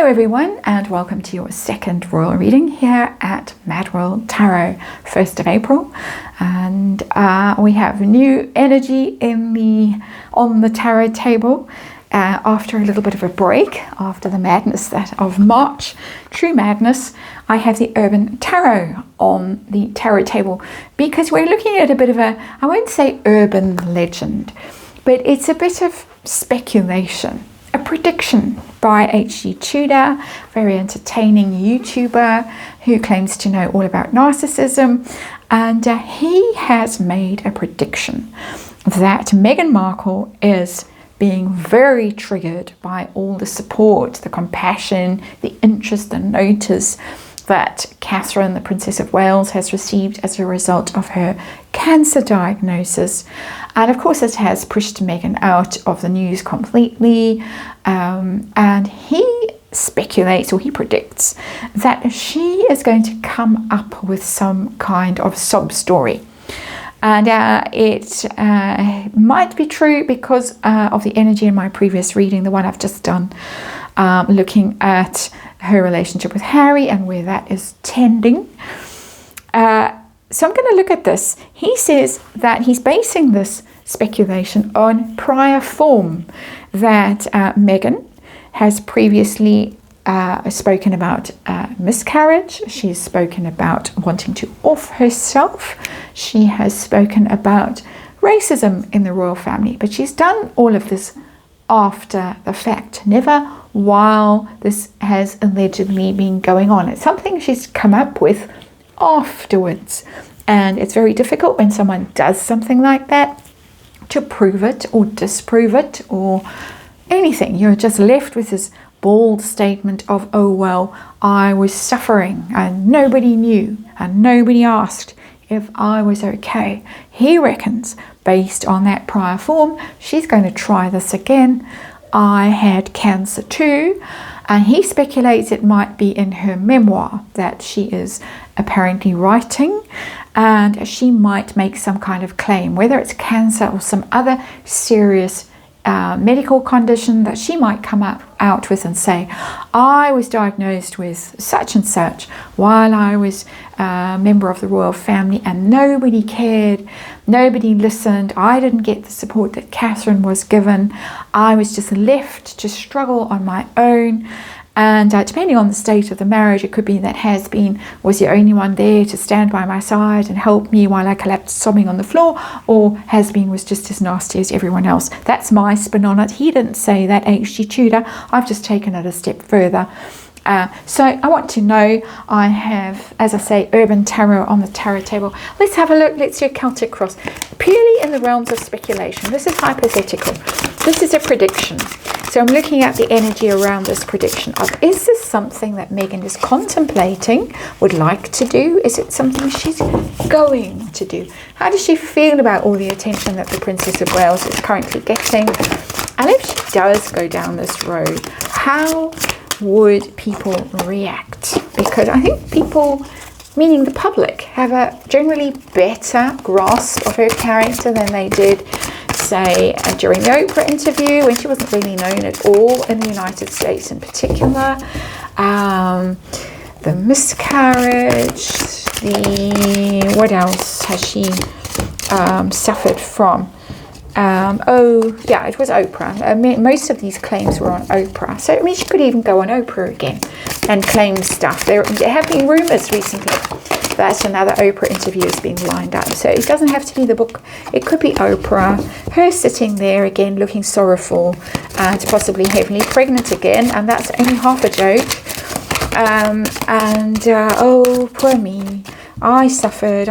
Hello everyone, and welcome to your second royal reading here at MadWorldTarot, 1st of April. And we have new energy on the tarot table after a little bit of a break, after the madness of March, true madness. I have the Urban Tarot on the tarot table because we're looking at a bit of I won't say urban legend, but it's a bit of speculation. A prediction by H.G. Tudor, very entertaining YouTuber who claims to know all about narcissism, and he has made a prediction that Meghan Markle is being very triggered by all the support, the compassion, the interest, the notice that Catherine, the Princess of Wales, has received as a result of her cancer diagnosis. And of course it has pushed Meghan out of the news completely, and he speculates, or he predicts, that she is going to come up with some kind of sob story. And it might be true because of the energy in my previous reading, the one I've just done, looking at her relationship with Harry and where that is tending. So I'm going to look at this. He says that he's basing this speculation on prior form, that Meghan has previously spoken about miscarriage. She's spoken about wanting to off herself. She has spoken about racism in the royal family, but she's done all of this after the fact, never while this has allegedly been going on. It's something she's come up with afterwards, and it's very difficult when someone does something like that to prove it or disprove it or anything. You're just left with this bald statement of, oh well, I was suffering and nobody knew and nobody asked if I was okay. He reckons, based on that prior form, she's going to try this again. I had cancer too, and he speculates it might be in her memoir that she is apparently writing, and she might make some kind of claim, whether it's cancer or some other serious medical condition, that she might come out with and say, I was diagnosed with such and such while I was a member of the royal family and nobody cared, nobody listened, I didn't get the support that Catherine was given, I was just left to struggle on my own. And depending on the state of the marriage, it could be that Has-Been was the only one there to stand by my side and help me while I collapsed sobbing on the floor, or Has-Been was just as nasty as everyone else. That's my spin on it. He didn't say that, H.G. Tudor. I've just taken it a step further. So I want to know. I have, as I say, Urban Tarot on the tarot table. Let's have a look. Let's do a Celtic cross. Purely in the realms of speculation. This is hypothetical. This is a prediction. So I'm looking at the energy around this prediction of, is this something that Meghan is contemplating, would like to do? Is it something she's going to do? How does she feel about all the attention that the Princess of Wales is currently getting? And if she does go down this road, how would people react? Because I think people, meaning the public, have a generally better grasp of her character than they did, say, during the Oprah interview, when she wasn't really known at all in the United States in particular. The miscarriage, what else has she suffered from? It was Oprah. Most of these claims were on Oprah. So, I mean, she could even go on Oprah again and claim stuff. There have been rumors recently that another Oprah interview is being lined up. So it doesn't have to be the book. It could be Oprah, her sitting there again looking sorrowful and possibly heavily pregnant again. And that's only half a joke. Oh, poor me. I suffered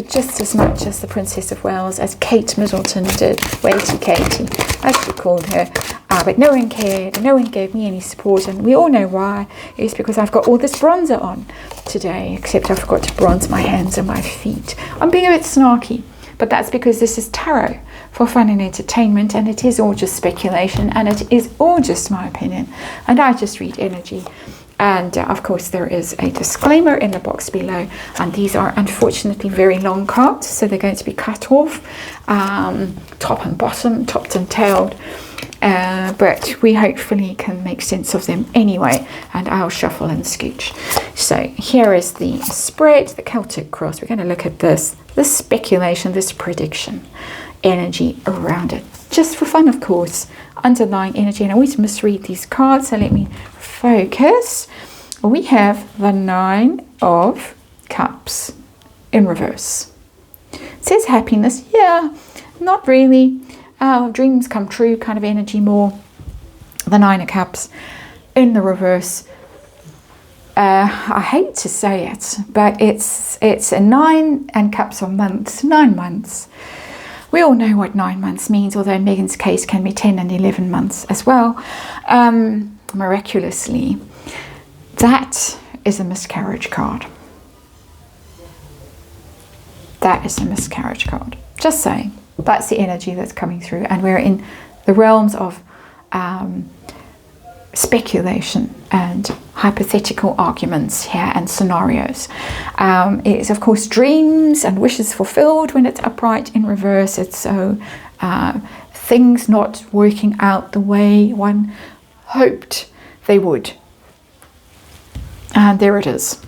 just as much as the Princess of Wales, as Kate Middleton did, Waity Katie, as she called her. But no one cared, no one gave me any support, and we all know why. It's because I've got all this bronzer on today, except I forgot to bronze my hands and my feet. I'm being a bit snarky, but that's because this is tarot for fun and entertainment, and it is all just speculation, and it is all just my opinion, and I just read energy. And of course there is a disclaimer in the box below, and these are unfortunately very long cards, so they're going to be cut off, top and bottom, topped and tailed, but we hopefully can make sense of them anyway, and I'll shuffle and scooch. So here is the spread, the Celtic cross. We're going to look at this speculation, this prediction energy around it, just for fun, of course. Underlying energy, and I always misread these cards, so let me focus. We have the 9 of Cups in reverse. It says happiness. Yeah, not really. Dreams come true kind of energy more. The 9 of Cups in the reverse. I hate to say it, but it's a 9 and Cups of months, 9 months. We all know what 9 months means, although in Megan's case can be 10 and 11 months as well, miraculously. That is a miscarriage card. That is a miscarriage card. Just saying. That's the energy that's coming through. And we're in the realms of speculation and hypothetical arguments here and scenarios. It's of course dreams and wishes fulfilled when it's upright in reverse. It's so things not working out the way one hoped they would. And there it is.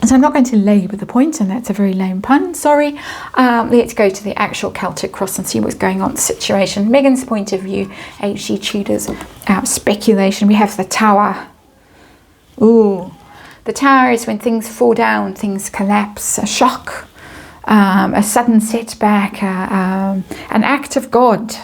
So I'm not going to labour the point, and that's a very lame pun, sorry. Let's go to the actual Celtic cross and see what's going on in the situation. Megan's point of view, H.G. Tudor's speculation. We have the Tower. Ooh, the Tower is when things fall down, things collapse, a shock, a sudden setback, an act of God.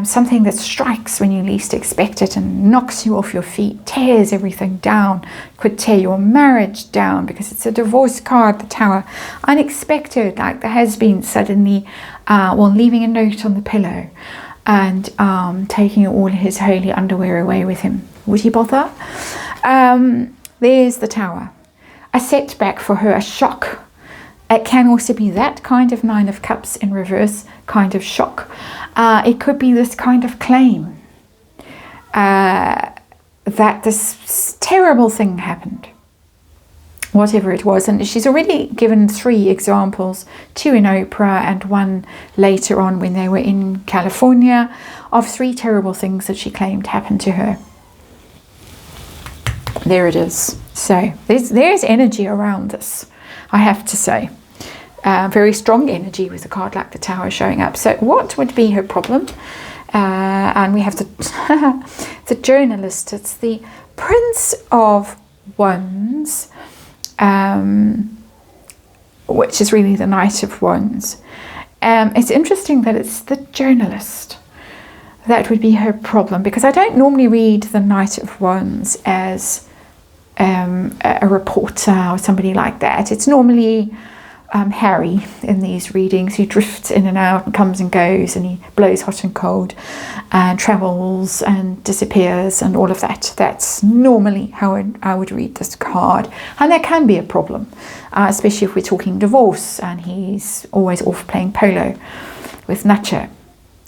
Something that strikes when you least expect it and knocks you off your feet, tears everything down, could tear your marriage down because it's a divorce card, the Tower. Unexpected, like there has been suddenly, leaving a note on the pillow and taking all his holy underwear away with him. Would he bother? There's the Tower. A setback for her, a shock. It can also be that kind of 9 of Cups in reverse kind of shock. It could be this kind of claim that this terrible thing happened, whatever it was. And she's already given 3 examples, 2 in Oprah and 1 later on when they were in California, of 3 terrible things that she claimed happened to her. There it is. So there's energy around this, I have to say. Very strong energy with a card like the Tower showing up. So what would be her problem? And we have the journalist. It's the Prince of Wands, which is really the Knight of Wands. It's interesting that it's the journalist that would be her problem, because I don't normally read the Knight of Wands as a reporter or somebody like that. It's normally Harry in these readings, who drifts in and out and comes and goes, and he blows hot and cold and travels and disappears and all of that. That's normally how I would read this card, and that can be a problem, especially if we're talking divorce and he's always off playing polo with Nacho.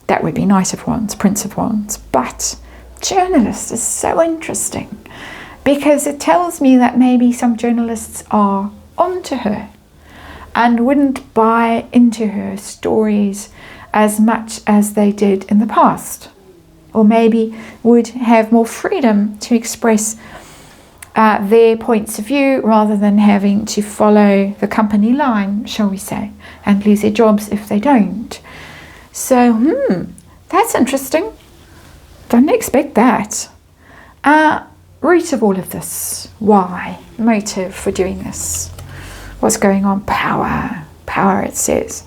That would be Knight of Wands, Prince of Wands. But journalist is so interesting, because it tells me that maybe some journalists are onto her and wouldn't buy into her stories as much as they did in the past, or maybe would have more freedom to express their points of view rather than having to follow the company line, shall we say, and lose their jobs if they don't. So, that's interesting. Don't expect that. Root of all of this. Why? Motive for doing this. What's going on? Power. Power, it says.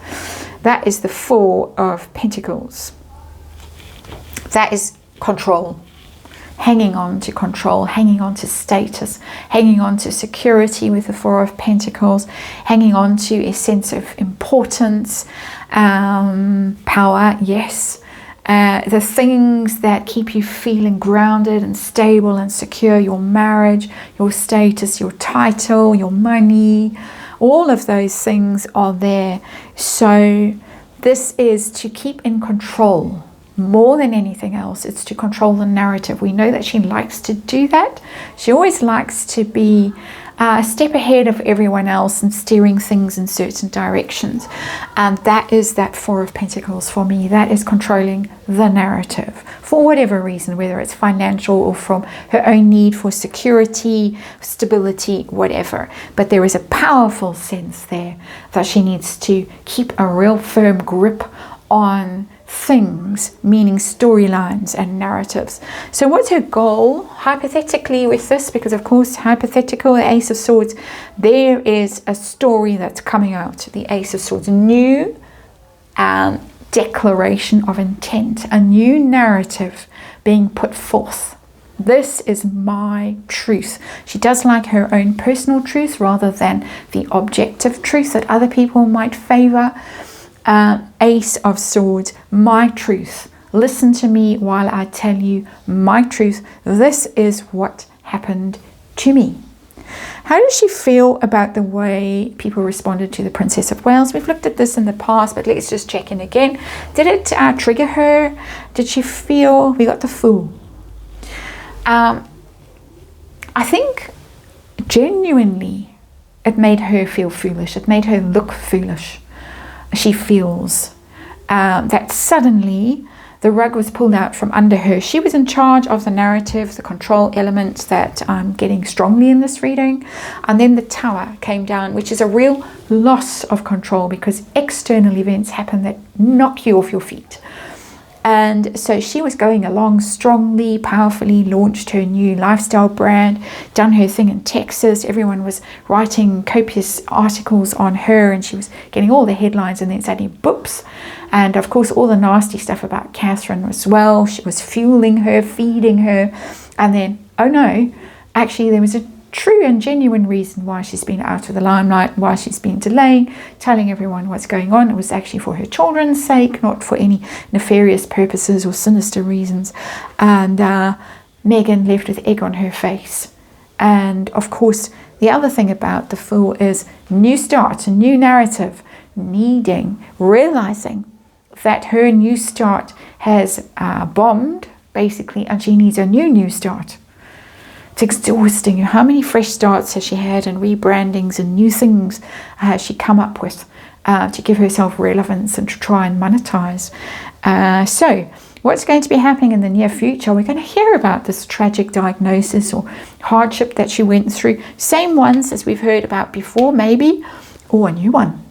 That is the 4 of Pentacles. That is control. Hanging on to control, hanging on to status, hanging on to security with the 4 of Pentacles, hanging on to a sense of importance, power, yes. The things that keep you feeling grounded and stable and secure, your marriage, your status, your title, your money, all of those things are there. So this is to keep in control more than anything else, it's to control the narrative. We know that she likes to do that. She always likes to be a step ahead of everyone else and steering things in certain directions. And that is that Four of Pentacles for me. That is controlling the narrative for whatever reason, whether it's financial or from her own need for security, stability, whatever. But there is a powerful sense there that she needs to keep a real firm grip on things, meaning storylines and narratives. So what's her goal hypothetically with this? Because of course, hypothetical, the Ace of Swords, there is a story that's coming out. The Ace of Swords, new declaration of intent, a new narrative being put forth. This is my truth. She does like her own personal truth rather than the objective truth that other people might favor. Ace of Swords, my truth. Listen to me while I tell you my truth. This is what happened to me. How does she feel about the way people responded to the Princess of Wales? We've looked at this in the past, but let's just check in again. Did it trigger her? Did she feel... We got the Fool. I think genuinely it made her feel foolish. It made her look foolish. She feels that suddenly the rug was pulled out from under her. She was in charge of the narrative, the control elements that I'm getting strongly in this reading. And then the Tower came down, which is a real loss of control because external events happen that knock you off your feet. And so she was going along strongly, powerfully, launched her new lifestyle brand, done her thing in Texas. Everyone was writing copious articles on her and she was getting all the headlines, and then suddenly, boops. And of course, all the nasty stuff about Catherine as well. She was fueling her, feeding her. And then, oh no, actually there was a true and genuine reason why she's been out of the limelight, why she's been delaying, telling everyone what's going on. It was actually for her children's sake, not for any nefarious purposes or sinister reasons. And Meghan left with egg on her face. And of course, the other thing about the Fool is new start, a new narrative, realizing that her new start has bombed, basically, and she needs a new start. It's exhausting. How many fresh starts has she had and rebrandings and new things has she come up with to give herself relevance and to try and monetize? So what's going to be happening in the near future? We're going to hear about this tragic diagnosis or hardship that she went through. Same ones as we've heard about before, maybe, or a new one.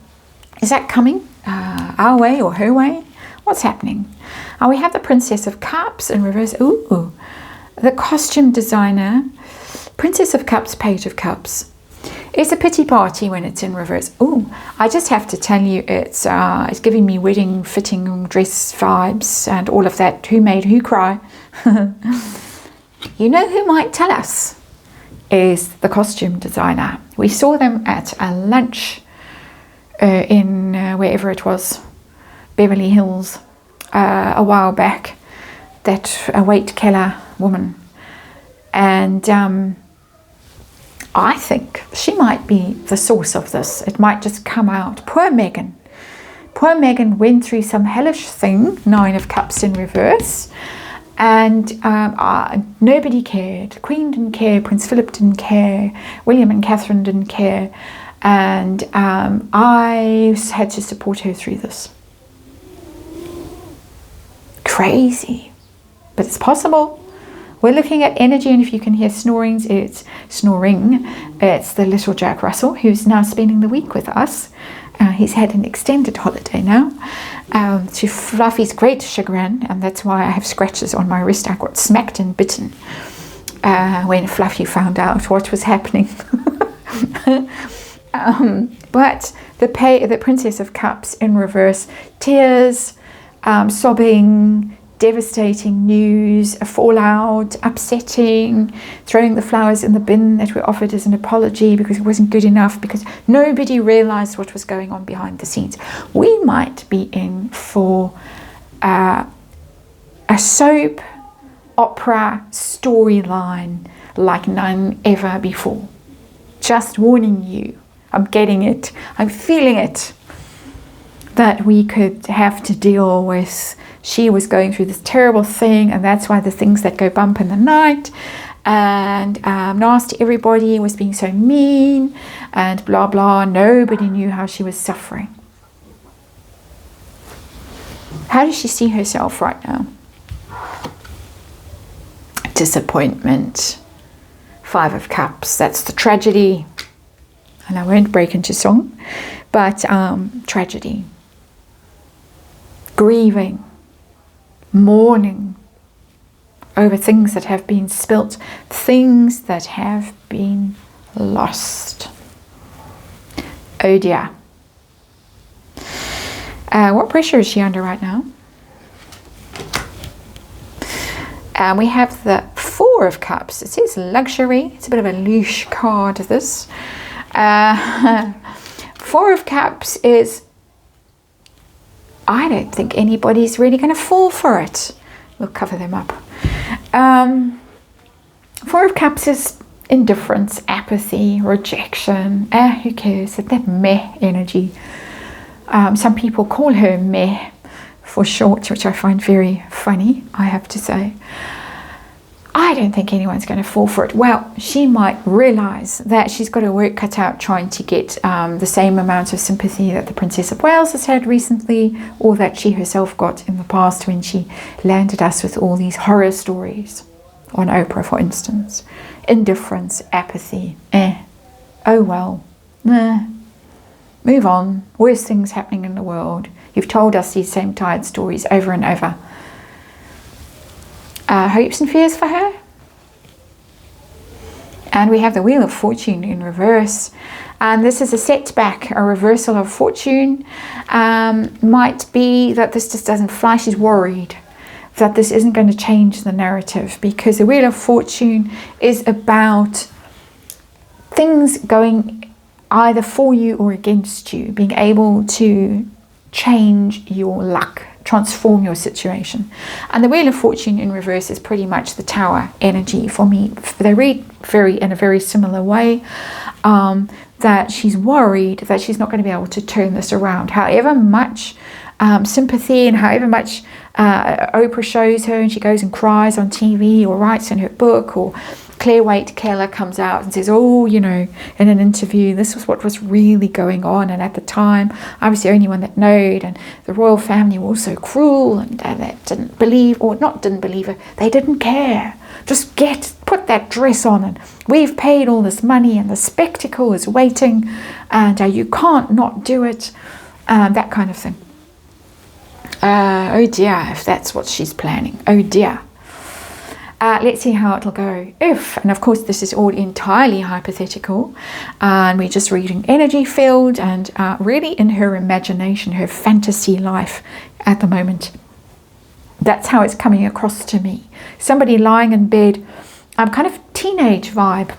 Is that coming our way or her way? What's happening? We have the Princess of Cups in reverse. Ooh. The costume designer, Princess of Cups, Page of Cups. It's a pity party when it's in reverse. Oh, I just have to tell you, it's giving me wedding fitting dress vibes and all of that. Who made who cry? You know who might tell us is the costume designer. We saw them at a lunch in wherever it was, Beverly Hills, a while back. That Wait Keller woman, and I think she might be the source of this. It might just come out. Poor Meghan went through some hellish thing, 9 of Cups in reverse, and nobody cared. The Queen didn't care, Prince Philip didn't care, William and Catherine didn't care, and I had to support her through this. Crazy. But it's possible. We're looking at energy, and if you can hear snoring, it's the little Jack Russell, who's now spending the week with us. He's had an extended holiday now, to Fluffy's great chagrin, and that's why I have scratches on my wrist. I got smacked and bitten when Fluffy found out what was happening. But the Princess of Cups in reverse, tears, sobbing, devastating news, a fallout, upsetting, throwing the flowers in the bin that were offered as an apology because it wasn't good enough, because nobody realized what was going on behind the scenes. We might be in for a soap opera storyline like none ever before. Just warning you. I'm getting it. I'm feeling it. That we could have to deal with she was going through this terrible thing, and that's why the things that go bump in the night, and nasty everybody was being so mean, and blah blah. Nobody knew how she was suffering. How does she see herself right now? Disappointment. 5 of Cups. That's the tragedy. And I won't break into song, but tragedy. Grieving. Mourning over things that have been spilt. Things that have been lost. Oh dear. What pressure is she under right now? We have the 4 of Cups. It says luxury. It's a bit of a louche card, this. 4 of Cups is, I don't think anybody's really going to fall for it. We'll cover them up. 4 of Cups is indifference, apathy, rejection. Who cares? That meh energy. Some people call her meh for short, which I find very funny, I have to say. I don't think anyone's going to fall for it. Well, she might realize that she's got her work cut out trying to get the same amount of sympathy that the Princess of Wales has had recently, or that she herself got in the past when she landed us with all these horror stories on Oprah, for instance. Indifference, apathy, oh well, move on, worse things happening in the world. You've told us these same tired stories over and over. Hopes and fears for her. And we have the Wheel of Fortune in reverse. And this is a setback, a reversal of fortune. Might be that this just doesn't fly. She's worried that this isn't going to change the narrative, because the Wheel of Fortune is about things going either for you or against you, being able to change your luck, transform your situation. And the Wheel of Fortune in reverse is pretty much the Tower energy for me. They read in a very similar way, that she's worried that she's not going to be able to turn this around. However much sympathy and however much Oprah shows her, and she goes and cries on TV or writes in her book, or Claire Waite Keller comes out and says, oh, you know, in an interview, this was what was really going on. And at the time, I was the only one that knowed. And the royal family were also cruel, and they didn't believe, or not didn't believe her. They didn't care. Just put that dress on, and we've paid all this money, and the spectacle is waiting, and you can't not do it. That kind of thing. Oh dear, if that's what she's planning. Oh dear. Let's see how it'll go. And of course this is all entirely hypothetical, and we're just reading energy field and really in her imagination, her fantasy life at the moment. That's how it's coming across to me. Somebody lying in bed, kind of teenage vibe,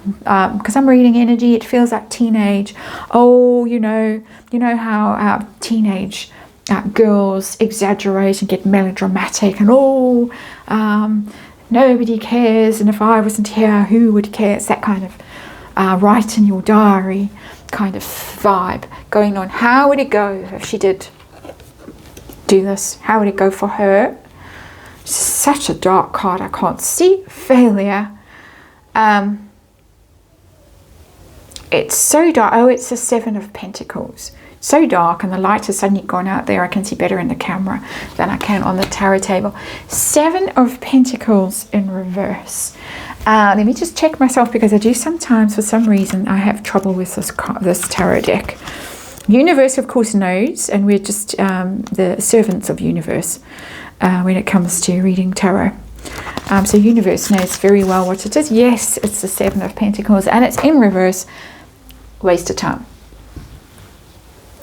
because I'm reading energy. It feels like teenage. Oh, you know how teenage girls exaggerate and get melodramatic, and nobody cares, and if I wasn't here, who would care? It's that kind of write in your diary kind of vibe going on. How would it go if she did do this? How would it go for her? Such a dark card. I can't see failure. It's so dark. Oh, it's the 7 of Pentacles. So dark, and the light has suddenly gone out there. I can see better in the camera than I can on the tarot table. 7 of Pentacles in reverse. Let me just check myself, because I do sometimes, for some reason, I have trouble with this tarot deck. Universe, of course, knows, and we're just the servants of universe when it comes to reading tarot. So universe knows very well what it is. Yes, it's the 7 of Pentacles, and it's in reverse. Waste of time.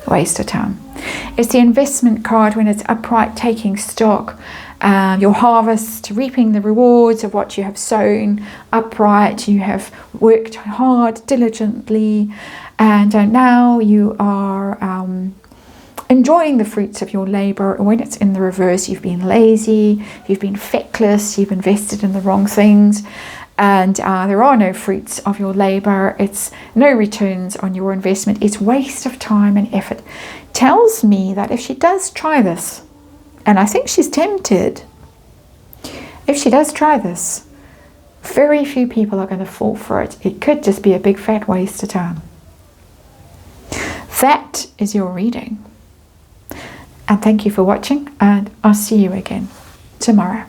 Waste of time. It's the investment card when it's upright, taking stock, your harvest, reaping the rewards of what you have sown. Upright, you have worked hard, diligently, and now you are enjoying the fruits of your labor. When it's in the reverse, you've been lazy, you've been feckless, you've invested in the wrong things, and there are no fruits of your labor. It's no returns on your investment. It's waste of time and effort. Tells me that if she does try this, And I think she's tempted. If she does try this, very few people are going to fall for it. It could just be a big fat waste of time. That is your reading. And thank you for watching, and I'll see you again tomorrow.